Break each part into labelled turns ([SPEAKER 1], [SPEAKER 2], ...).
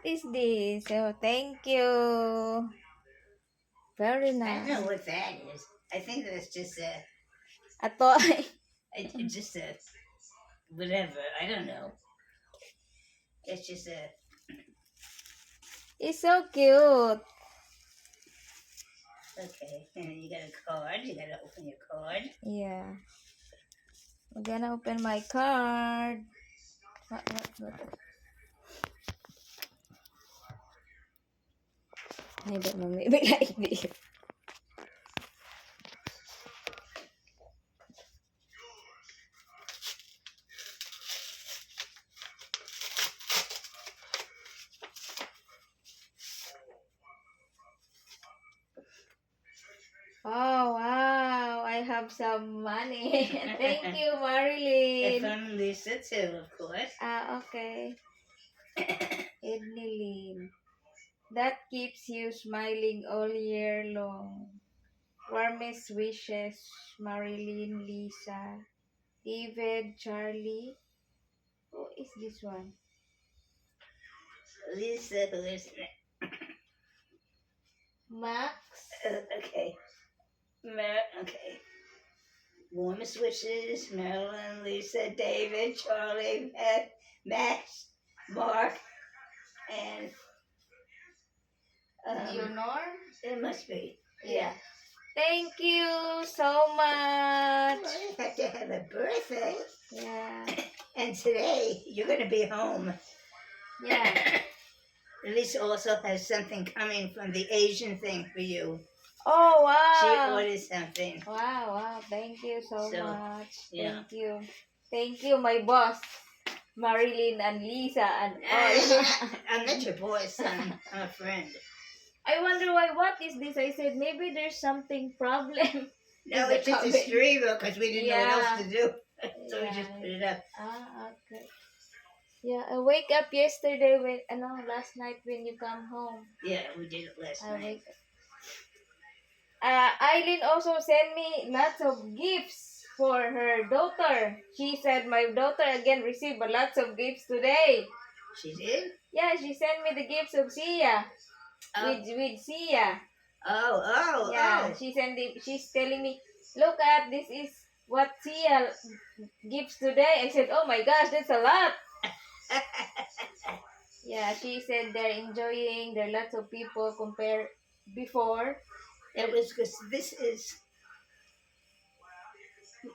[SPEAKER 1] is this? Oh, thank you. Very
[SPEAKER 2] I don't
[SPEAKER 1] nice.
[SPEAKER 2] know what that is. I think that's just
[SPEAKER 1] A toy.
[SPEAKER 2] just a whatever. I don't know. It's just a.
[SPEAKER 1] It's so cute.
[SPEAKER 2] Okay, and then you got a card. You got to open your card.
[SPEAKER 1] Yeah. I'm gonna open my card. What? I don't know. Maybe like this. Oh, wow. I have some money. Thank you,
[SPEAKER 2] And
[SPEAKER 1] Marilyn.
[SPEAKER 2] from Lisa too, of course.
[SPEAKER 1] Okay. Ednilyn. That keeps you smiling all year long. Warmest wishes, Marilyn, Lisa, David, Charlie. Who is this one?
[SPEAKER 2] Lisa, who is
[SPEAKER 1] Max.
[SPEAKER 2] okay. Okay. Warmest wishes, Marilyn, Lisa, David, Charlie, Max, Mark, and
[SPEAKER 1] Leonor?
[SPEAKER 2] it must be.
[SPEAKER 1] Yeah. Thank you so much.
[SPEAKER 2] Well, you have to have a birthday.
[SPEAKER 1] Yeah.
[SPEAKER 2] And today, you're going to be home.
[SPEAKER 1] Yeah.
[SPEAKER 2] Lisa also has something coming from the Asian thing for you.
[SPEAKER 1] Oh,
[SPEAKER 2] She
[SPEAKER 1] wow.
[SPEAKER 2] ordered something.
[SPEAKER 1] Wow. Thank you so much.
[SPEAKER 2] Yeah.
[SPEAKER 1] Thank you. Thank you, my boss, Marilyn and Lisa and all.
[SPEAKER 2] I'm not your boss, son. I'm a friend.
[SPEAKER 1] I wonder why, what is this? I said, maybe there's something problem.
[SPEAKER 2] No,
[SPEAKER 1] the
[SPEAKER 2] it's just a
[SPEAKER 1] comment.
[SPEAKER 2] streamer because we didn't know what else to do. So we
[SPEAKER 1] Yeah.
[SPEAKER 2] just put it up.
[SPEAKER 1] Okay. Yeah, I wake up yesterday when, last night when you come home.
[SPEAKER 2] Yeah, we did it last night.
[SPEAKER 1] Eileen also sent me lots of gifts for her daughter. She said my daughter again received lots of gifts today.
[SPEAKER 2] She did?
[SPEAKER 1] Yeah, she sent me the gifts of Sia.
[SPEAKER 2] Oh.
[SPEAKER 1] With Sia.
[SPEAKER 2] Oh.
[SPEAKER 1] Yeah, she's telling me, look at this is what Sia gives today. I said, oh my gosh, that's a lot. Yeah, she said they're enjoying. There are lots of people compared before.
[SPEAKER 2] It was because this is,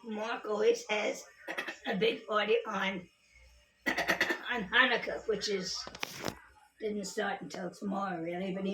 [SPEAKER 2] Mark always has a big party on Hanukkah, which didn't start until tomorrow, really, but he